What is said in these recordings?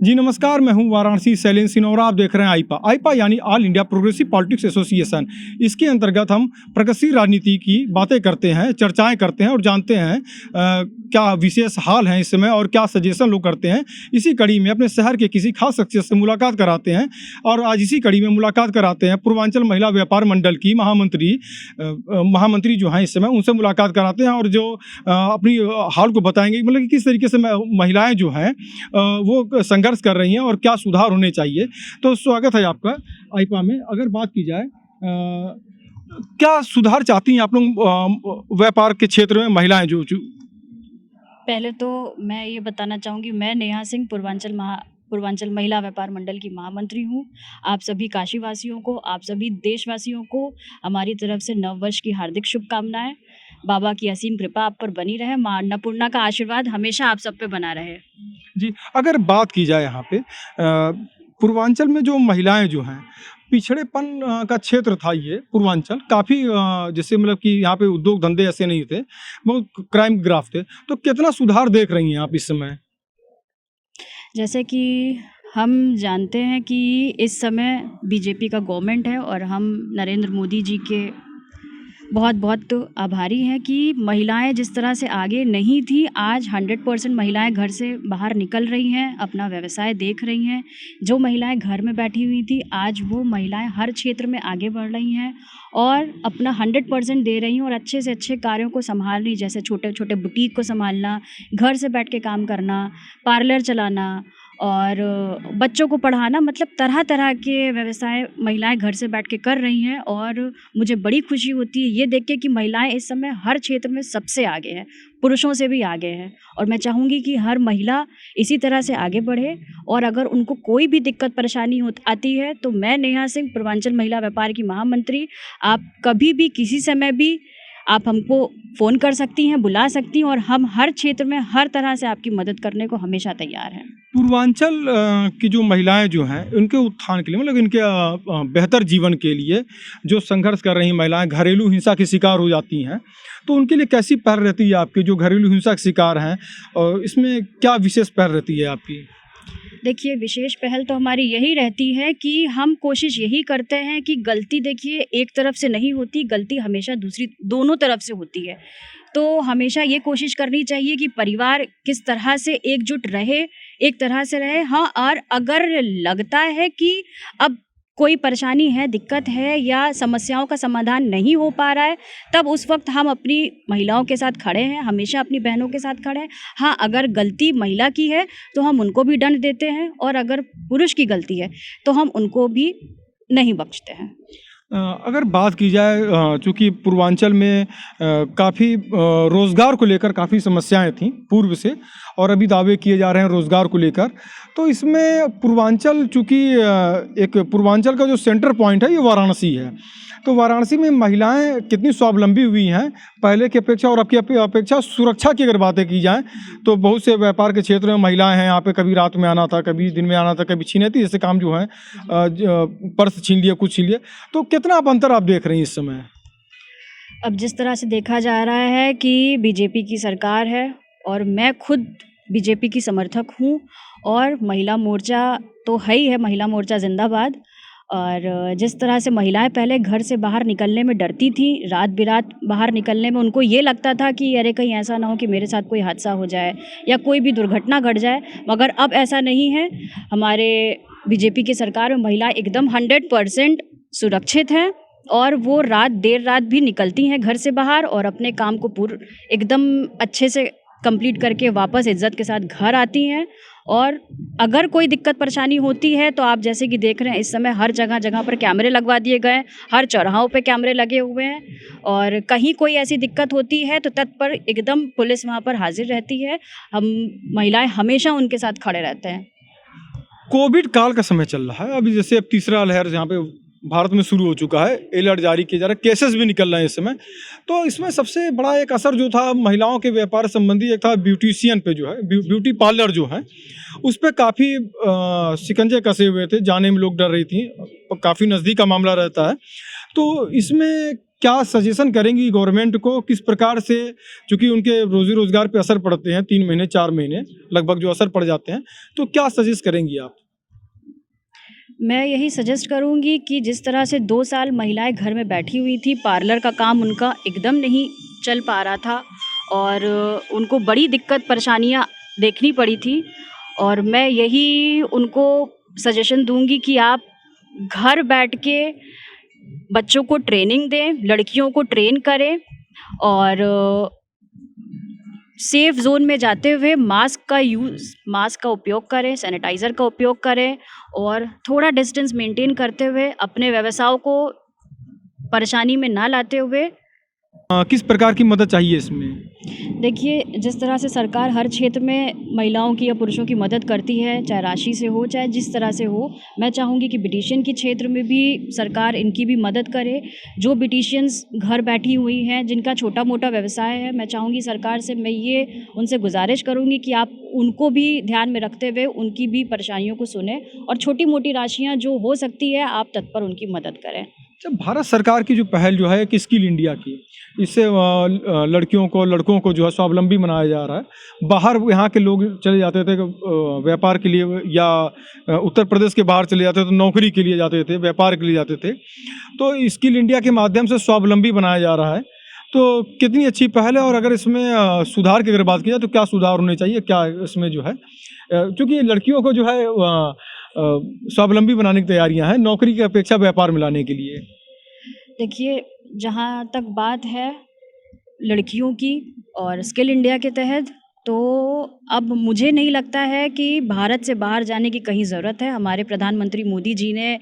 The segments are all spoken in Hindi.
जी नमस्कार, मैं हूं वाराणसी शैलेंद्र सिंह और आप देख रहे हैं आईपा। आईपा यानी all India progressive politics association. इसके अंतर्गत हम प्रगतिशील राजनीति की बातें करते हैं, चर्चाएं करते हैं और जानते हैं क्या विशेष हाल है इस समय और क्या सजेशन लोग करते हैं। इसी कड़ी में अपने शहर के किसी खास शख्सियत से मुलाकात कराते हैं और आज इसी कड़ी में मुलाकात कराते हैं पूर्वांचल महिला व्यापार मंडल की महामंत्री जो हैं इस समय, उनसे मुलाकात कराते हैं और जो अपनी हाल को बताएंगे, मतलब कि किस तरीके से महिलाएं जो हैं वो संघर्ष कर रही हैं और क्या सुधार होने चाहिए। तो स्वागत है आपका आईपा में। अगर बात की जाए क्या सुधार चाहती हैं आप लोग व्यापार के क्षेत्र में महिलाएं जो पहले तो मैं ये बताना चाहूँगी, मैं नेहा सिंह पूर्वांचल महिला व्यापार मंडल की महामंत्री हूँ। आप सभी काशीवासियों को, आप सभी देशवासियों को हमारी तरफ से नववर्ष की हार्दिक शुभकामनाएं। बाबा की असीम कृपा आप पर बनी रहे, माँ अन्नपूर्णा का आशीर्वाद हमेशा आप सब पे बना रहे। जी, अगर बात की जाए यहाँ पे पूर्वांचल में जो महिलाएं जो हैं, पिछड़ेपन का क्षेत्र था ये पूर्वांचल, काफ़ी जैसे मतलब कि यहाँ पे उद्योग धंधे ऐसे नहीं थे, बहुत क्राइम ग्राफ थे। तो कितना सुधार देख रही हैं आप इस समय? जैसे कि हम जानते हैं कि इस समय बीजेपी का गवर्नमेंट है और हम नरेंद्र मोदी जी के बहुत बहुत आभारी हैं कि महिलाएं जिस तरह से आगे नहीं थी, आज 100% महिलाएं घर से बाहर निकल रही हैं, अपना व्यवसाय देख रही हैं। जो महिलाएं घर में बैठी हुई थी, आज वो महिलाएं हर क्षेत्र में आगे बढ़ रही हैं और अपना 100% दे रही हैं और अच्छे से अच्छे कार्यों को संभाल रही, जैसे छोटे छोटे बुटीक को संभालना, घर से बैठ के काम करना, पार्लर चलाना और बच्चों को पढ़ाना, मतलब तरह तरह के व्यवसाय महिलाएं घर से बैठ के कर रही हैं। और मुझे बड़ी खुशी होती है ये देख के कि महिलाएं इस समय हर क्षेत्र में सबसे आगे हैं, पुरुषों से भी आगे हैं। और मैं चाहूँगी कि हर महिला इसी तरह से आगे बढ़े और अगर उनको कोई भी दिक्कत परेशानी आती है तो मैं नेहा सिंह पूर्वांचल महिला व्यापार की महामंत्री, आप कभी भी किसी समय भी आप हमको फ़ोन कर सकती हैं, बुला सकती हैं और हम हर क्षेत्र में हर तरह से आपकी मदद करने को हमेशा तैयार हैं। पूर्वांचल की जो महिलाएं जो हैं, उनके उत्थान के लिए, मतलब इनके बेहतर जीवन के लिए जो संघर्ष कर रही महिलाएं, घरेलू हिंसा की शिकार हो जाती हैं, तो उनके लिए कैसी पहल रहती है आपकी? जो घरेलू हिंसा के शिकार हैं और इसमें क्या विशेष पहल रहती है आपकी? देखिए, विशेष पहल तो हमारी यही रहती है कि हम कोशिश यही करते हैं कि गलती, देखिए, एक तरफ से नहीं होती, गलती हमेशा दोनों तरफ से होती है। तो हमेशा ये कोशिश करनी चाहिए कि परिवार किस तरह से एकजुट रहे, एक तरह से रहे। हाँ, और अगर लगता है कि अब कोई परेशानी है, दिक्कत है या समस्याओं का समाधान नहीं हो पा रहा है, तब उस वक्त हम अपनी महिलाओं के साथ खड़े हैं, हमेशा अपनी बहनों के साथ खड़े हैं। हाँ, अगर गलती महिला की है तो हम उनको भी दंड देते हैं और अगर पुरुष की गलती है तो हम उनको भी नहीं बख्शते हैं। अगर बात की जाए, चूँकि पूर्वांचल में काफ़ी रोज़गार को लेकर काफ़ी समस्याएं थीं पूर्व से और अभी दावे किए जा रहे हैं रोज़गार को लेकर, तो इसमें पूर्वांचल, चूँकि एक पूर्वांचल का जो सेंटर पॉइंट है ये वाराणसी है, तो वाराणसी में महिलाएं कितनी स्वावलंबी हुई हैं पहले की अपेक्षा? और आपकी अपेक्षा सुरक्षा की अगर बातें की जाएँ तो बहुत से व्यापार के क्षेत्र में महिलाएं हैं, यहाँ पे कभी रात में आना था, कभी दिन में आना था, कभी छीनती जैसे काम जो है, पर्स छीन लिया, कुछ छीन लिया, तो कितना आप अंतर आप देख रही हैं इस समय? अब जिस तरह से देखा जा रहा है कि बीजेपी की सरकार है और मैं खुद बीजेपी की समर्थक हूँ और महिला मोर्चा तो है ही है, महिला मोर्चा जिंदाबाद। और जिस तरह से महिलाएं पहले घर से बाहर निकलने में डरती थी, रात बिरात बाहर निकलने में उनको ये लगता था कि अरे कहीं ऐसा ना हो कि मेरे साथ कोई हादसा हो जाए या कोई भी दुर्घटना घट जाए, मगर अब ऐसा नहीं है। हमारे बीजेपी की सरकार में महिलाएं एकदम 100% सुरक्षित हैं और वो देर रात भी निकलती हैं घर से बाहर और अपने काम को एकदम अच्छे से कंप्लीट करके वापस इज्जत के साथ घर आती हैं। और अगर कोई दिक्कत परेशानी होती है तो आप जैसे कि देख रहे हैं इस समय हर जगह पर कैमरे लगवा दिए गए हैं, हर चौराहों पे कैमरे लगे हुए हैं और कहीं कोई ऐसी दिक्कत होती है तो तत्पर एकदम पुलिस वहाँ पर हाजिर रहती है। हम महिलाएं हमेशा उनके साथ खड़े रहते हैं। कोविड काल का समय चल रहा है, अभी जैसे अब तीसरा लहर यहाँ पे भारत में शुरू हो चुका है, अलर्ट जारी किया जा रहा है, केसेस भी निकल रहे हैं इस समय। तो इसमें सबसे बड़ा एक असर जो था महिलाओं के व्यापार संबंधी, एक था ब्यूटिशियन पे, जो है ब्यूटी पार्लर जो है, उस पर काफ़ी शिकंजे कसे हुए थे, जाने में लोग डर रही थी, काफ़ी नज़दीक का मामला रहता है। तो इसमें क्या सजेशन करेंगी गवर्नमेंट को, किस प्रकार से, चूंकि उनके रोजी रोजगार पे असर पड़ते हैं, 3 महीने 4 महीने लगभग जो असर पड़ जाते हैं, तो क्या सजेस्ट करेंगी आप? मैं यही सजेस्ट करूँगी कि जिस तरह से 2 साल महिलाएं घर में बैठी हुई थी, पार्लर का काम उनका एकदम नहीं चल पा रहा था और उनको बड़ी दिक्कत परेशानियां देखनी पड़ी थी। और मैं यही उनको सजेशन दूंगी कि आप घर बैठ के बच्चों को ट्रेनिंग दें, लड़कियों को ट्रेन करें और सेफ जोन में जाते हुए मास्क का उपयोग करें, सैनिटाइज़र का उपयोग करें और थोड़ा डिस्टेंस मेंटेन करते हुए अपने व्यवसायों को परेशानी में ना लाते हुए। किस प्रकार की मदद चाहिए इसमें? देखिए, जिस तरह से सरकार हर क्षेत्र में महिलाओं की या पुरुषों की मदद करती है, चाहे राशि से हो, चाहे जिस तरह से हो, मैं चाहूँगी कि ब्यूटिशियन के क्षेत्र में भी सरकार इनकी भी मदद करे। जो ब्यूटिशियंस घर बैठी हुई हैं, जिनका छोटा मोटा व्यवसाय है, मैं चाहूँगी सरकार से, मैं ये उनसे गुजारिश करूँगी कि आप उनको भी ध्यान में रखते हुए उनकी भी परेशानियों को सुने और छोटी मोटी राशियाँ जो हो सकती है आप तत्पर उनकी मदद करें। जब भारत सरकार की जो पहल जो है कि स्किल इंडिया की, इससे लड़कियों को लड़कों को जो है स्वावलंबी बनाया जा रहा है। बाहर यहाँ के लोग चले जाते थे व्यापार के लिए, या उत्तर प्रदेश के बाहर चले जाते थे तो नौकरी के लिए जाते थे, व्यापार के लिए जाते थे। तो स्किल इंडिया के माध्यम से स्वावलंबी बनाया जा रहा है, तो कितनी अच्छी पहल है। और अगर इसमें सुधार की अगर बात की जाए तो क्या सुधार होने चाहिए, क्या इसमें जो है, क्योंकि लड़कियों को जो है स्वावलंबी बनाने की तैयारियां हैं, नौकरी की अपेक्षा व्यापार में लाने के लिए। देखिए, जहाँ तक बात है लड़कियों की और स्किल इंडिया के तहत, तो अब मुझे नहीं लगता है कि भारत से बाहर जाने की कहीं ज़रूरत है। हमारे प्रधानमंत्री मोदी जी ने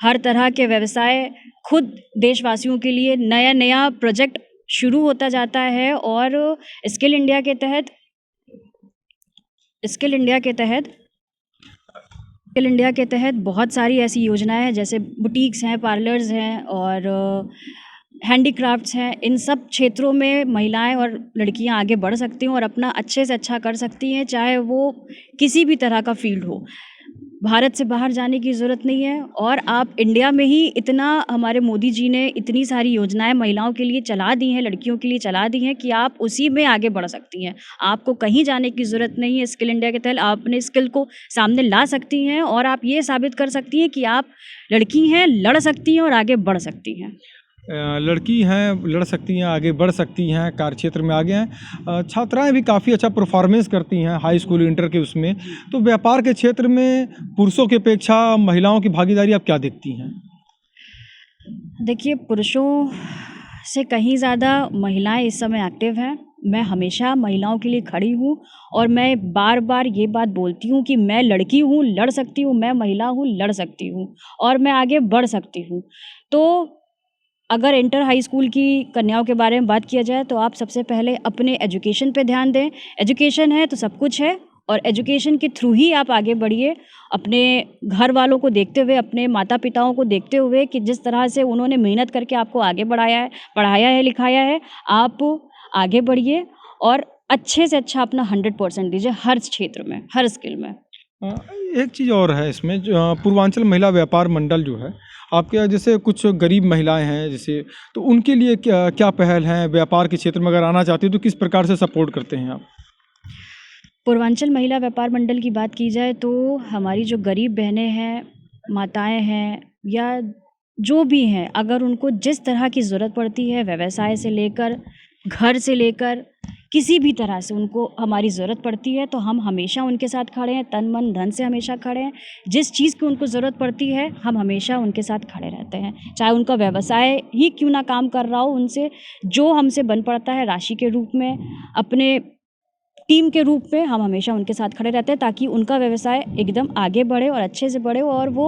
हर तरह के व्यवसाय खुद देशवासियों के लिए नया नया प्रोजेक्ट शुरू होता जाता है और स्किल इंडिया के तहत स्किल इंडिया के तहत बहुत सारी ऐसी योजनाएं हैं, जैसे बुटीक्स हैं, पार्लर्स हैं और हैंडीक्राफ्ट्स हैं। इन सब क्षेत्रों में महिलाएं और लड़कियां आगे बढ़ सकती हैं और अपना अच्छे से अच्छा कर सकती हैं, चाहे वो किसी भी तरह का फील्ड हो। भारत से बाहर जाने की ज़रूरत नहीं है और आप इंडिया में ही इतना, हमारे मोदी जी ने इतनी सारी योजनाएं महिलाओं के लिए चला दी हैं, लड़कियों के लिए चला दी हैं कि आप उसी में आगे बढ़ सकती हैं। आपको कहीं जाने की ज़रूरत नहीं है। स्किल इंडिया के तहत आप अपने स्किल को सामने ला सकती हैं और आप ये साबित कर सकती हैं कि आप लड़की हैं, लड़ सकती हैं और आगे बढ़ सकती हैं। लड़की हैं, लड़ सकती हैं, आगे बढ़ सकती हैं, कार्य क्षेत्र में आगे हैं। छात्राएं भी काफ़ी अच्छा परफॉर्मेंस करती हैं हाई स्कूल इंटर के उसमें। तो व्यापार के क्षेत्र में पुरुषों की अपेक्षा महिलाओं की भागीदारी आप क्या देखती हैं? देखिए, पुरुषों से कहीं ज़्यादा महिलाएं इस समय एक्टिव हैं। मैं हमेशा महिलाओं के लिए खड़ी हूँ और मैं बार बार ये बात बोलती हूँ कि मैं लड़की हूँ, लड़ सकती हूँ, मैं महिला हूँ, लड़ सकती हूँ और मैं आगे बढ़ सकती हूँ। तो अगर इंटर हाई स्कूल की कन्याओं के बारे में बात किया जाए तो आप सबसे पहले अपने एजुकेशन पे ध्यान दें। एजुकेशन है तो सब कुछ है और एजुकेशन के थ्रू ही आप आगे बढ़िए। अपने घर वालों को देखते हुए, अपने माता पिताओं को देखते हुए कि जिस तरह से उन्होंने मेहनत करके आपको आगे बढ़ाया है, पढ़ाया है, लिखाया है, आप आगे बढ़िए और अच्छे से अच्छा अपना 100% दीजिए हर क्षेत्र में, हर स्किल में। एक चीज़ और है इसमें, जो पूर्वांचल महिला व्यापार मंडल जो है आपके यहाँ, जैसे कुछ गरीब महिलाएं हैं जैसे, तो उनके लिए क्या क्या पहल है? व्यापार के क्षेत्र में अगर आना चाहती है तो किस प्रकार से सपोर्ट करते हैं आप? पूर्वांचल महिला व्यापार मंडल की बात की जाए तो हमारी जो गरीब बहनें हैं, माताएं हैं या जो भी हैं, अगर उनको जिस तरह की ज़रूरत पड़ती है, व्यवसाय से लेकर, घर से लेकर, किसी भी तरह से उनको हमारी ज़रूरत पड़ती है, तो हम हमेशा उनके साथ खड़े हैं, तन मन धन से हमेशा खड़े हैं। जिस चीज़ की उनको ज़रूरत पड़ती है हम हमेशा उनके साथ खड़े रहते हैं, चाहे उनका व्यवसाय ही क्यों ना काम कर रहा हो। उनसे जो हमसे बन पड़ता है राशि के रूप में, अपने टीम के रूप में, हम हमेशा उनके साथ खड़े रहते हैं ताकि उनका व्यवसाय एकदम आगे बढ़े और अच्छे से बढ़े और वो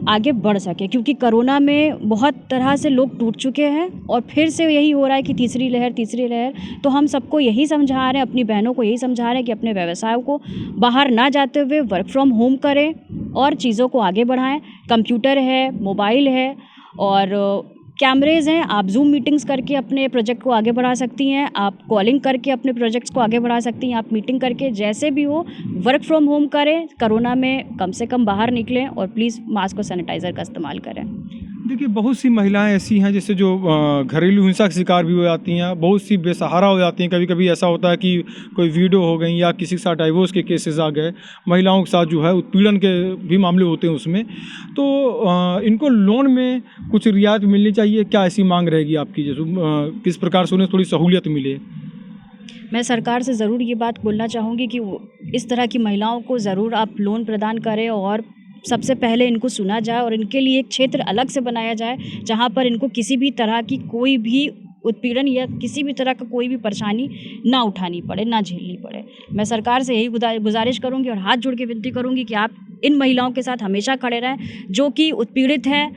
आगे बढ़ सके। क्योंकि कोरोना में बहुत तरह से लोग टूट चुके हैं और फिर से यही हो रहा है कि तीसरी लहर। तो हम सबको यही समझा रहे हैं, अपनी बहनों को यही समझा रहे हैं कि अपने व्यवसायों को बाहर ना जाते हुए वर्क फ्रॉम होम करें और चीज़ों को आगे बढ़ाएं। कंप्यूटर है, मोबाइल है और कैमरेज़ हैं, आप जूम मीटिंग्स करके अपने प्रोजेक्ट को आगे बढ़ा सकती हैं, आप कॉलिंग करके अपने प्रोजेक्ट्स को आगे बढ़ा सकती हैं, आप मीटिंग करके, जैसे भी हो वर्क फ्रॉम होम करें। कोरोना में कम से कम बाहर निकलें और प्लीज़ मास्क और सैनिटाइज़र का इस्तेमाल करें। देखिए, बहुत सी महिलाएं ऐसी हैं जैसे जो घरेलू हिंसा का शिकार भी हो जाती हैं, बहुत सी बेसहारा हो जाती हैं। कभी कभी ऐसा होता है कि कोई वीडियो हो गई या किसी के साथ डाइवोर्स के केसेस आ गए, महिलाओं के साथ जो है उत्पीड़न के भी मामले होते हैं उसमें। तो इनको लोन में कुछ रियायत मिलनी चाहिए, क्या ऐसी मांग रहेगी आपकी? जैसे किस प्रकार से उन्हें थोड़ी सहूलियत मिले? मैं सरकार से ज़रूर ये बात बोलना चाहूँगी कि इस तरह की महिलाओं को ज़रूर आप लोन प्रदान करें और सबसे पहले इनको सुना जाए और इनके लिए एक क्षेत्र अलग से बनाया जाए जहाँ पर इनको किसी भी तरह की कोई भी उत्पीड़न या किसी भी तरह का कोई भी परेशानी ना उठानी पड़े, ना झेलनी पड़े। मैं सरकार से यही गुजारिश करूँगी और हाथ जोड़ के विनती करूँगी कि आप इन महिलाओं के साथ हमेशा खड़े रहें जो कि उत्पीड़ित हैं,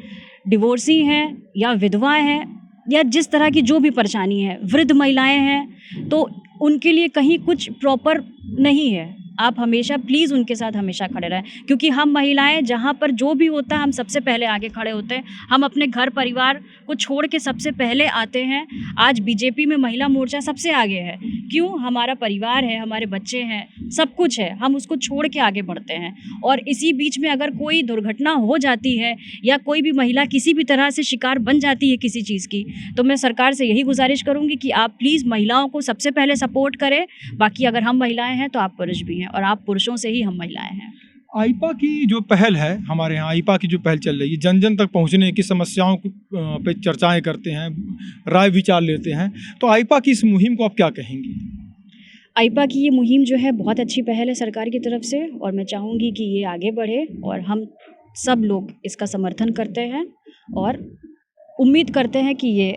डिवोर्सी हैं या विधवा हैं या जिस तरह की जो भी परेशानी है, वृद्ध महिलाएं हैं तो उनके लिए कहीं कुछ प्रॉपर नहीं है। आप हमेशा प्लीज़ उनके साथ हमेशा खड़े रहें, क्योंकि हम महिलाएं जहाँ पर जो भी होता है हम सबसे पहले आगे खड़े होते हैं। हम अपने घर परिवार को छोड़ के सबसे पहले आते हैं। आज बीजेपी में महिला मोर्चा सबसे आगे है। क्यों? हमारा परिवार है, हमारे बच्चे हैं, सब कुछ है, हम उसको छोड़ के आगे बढ़ते हैं। और इसी बीच में अगर कोई दुर्घटना हो जाती है या कोई भी महिला किसी भी तरह से शिकार बन जाती है किसी चीज़ की, तो मैं सरकार से यही गुजारिश करूँगी कि आप प्लीज़ महिलाओं को सबसे पहले सपोर्ट करें। बाकी अगर हम महिलाएं हैं तो आप पुरुष भी हैं और आप पुरुषों से ही हम महिलाएं हैं। आईपा की जो पहल है, हमारे यहाँ आईपा की जो पहल चल रही है, जन जन तक पहुँचने की, समस्याओं पे चर्चाएं करते हैं, राय विचार लेते हैं, तो आईपा की इस मुहिम को आप क्या कहेंगी? आईपा की ये मुहिम जो है बहुत अच्छी पहल है सरकार की तरफ से और मैं चाहूँगी कि ये आगे बढ़े और हम सब लोग इसका समर्थन करते हैं और उम्मीद करते हैं कि ये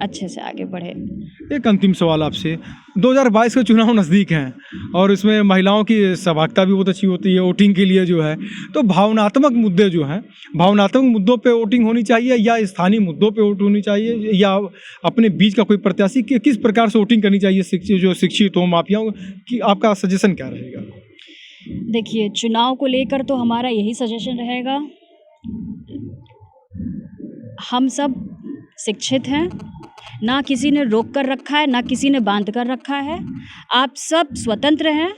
अच्छे से आगे बढ़े। एक अंतिम सवाल आपसे, 2022 के चुनाव नज़दीक हैं और इसमें महिलाओं की सहभागिता भी बहुत अच्छी होती है वोटिंग के लिए जो है, तो भावनात्मक मुद्दे जो हैं, भावनात्मक मुद्दों पे वोटिंग होनी चाहिए या स्थानीय मुद्दों पे वोट होनी चाहिए या अपने बीच का कोई प्रत्याशी, किस प्रकार से वोटिंग करनी चाहिए जो शिक्षित हो, माफियाओं की आपका सजेशन क्या रहेगा? देखिए, चुनाव को लेकर तो हमारा यही सजेशन रहेगा, हम सब शिक्षित हैं, ना किसी ने रोक कर रखा है, ना किसी ने बांध कर रखा है। आप सब स्वतंत्र हैं,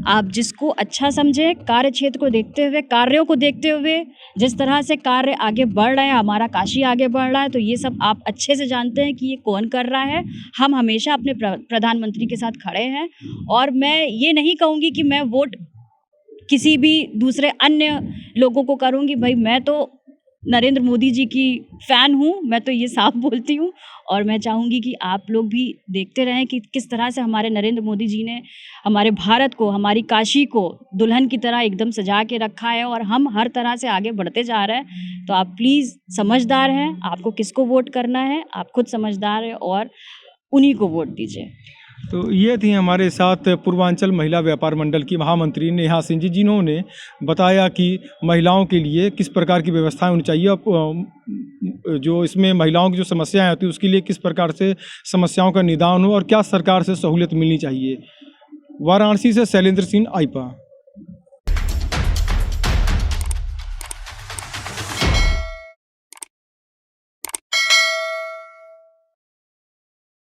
आप जिसको अच्छा समझें, कार्य क्षेत्र को देखते हुए, कार्यों को देखते हुए, जिस तरह से कार्य आगे बढ़ रहे हैं, हमारा काशी आगे बढ़ रहा है, तो ये सब आप अच्छे से जानते हैं कि ये कौन कर रहा है। हम हमेशा अपने प्रधानमंत्री के साथ खड़े हैं और मैं ये नहीं कहूँगी कि मैं वोट किसी भी दूसरे अन्य लोगों को करूँगी। भाई, मैं तो नरेंद्र मोदी जी की फ़ैन हूँ, मैं तो ये साफ बोलती हूँ और मैं चाहूँगी कि आप लोग भी देखते रहें कि किस तरह से हमारे नरेंद्र मोदी जी ने हमारे भारत को, हमारी काशी को दुल्हन की तरह एकदम सजा के रखा है और हम हर तरह से आगे बढ़ते जा रहे हैं। तो आप प्लीज़ समझदार हैं, आपको किसको वोट करना है, आप खुद समझदार हैं और उन्हीं को वोट दीजिए। तो ये थी हमारे साथ पूर्वांचल महिला व्यापार मंडल की महामंत्री नेहा सिंह जी, जिन्होंने बताया कि महिलाओं के लिए किस प्रकार की व्यवस्थाएं होनी चाहिए, जो इसमें महिलाओं की जो समस्याएं होती हैं उसके लिए किस प्रकार से समस्याओं का निदान हो और क्या सरकार से सहूलियत मिलनी चाहिए। वाराणसी से शैलेंद्र सिंह, आईपा।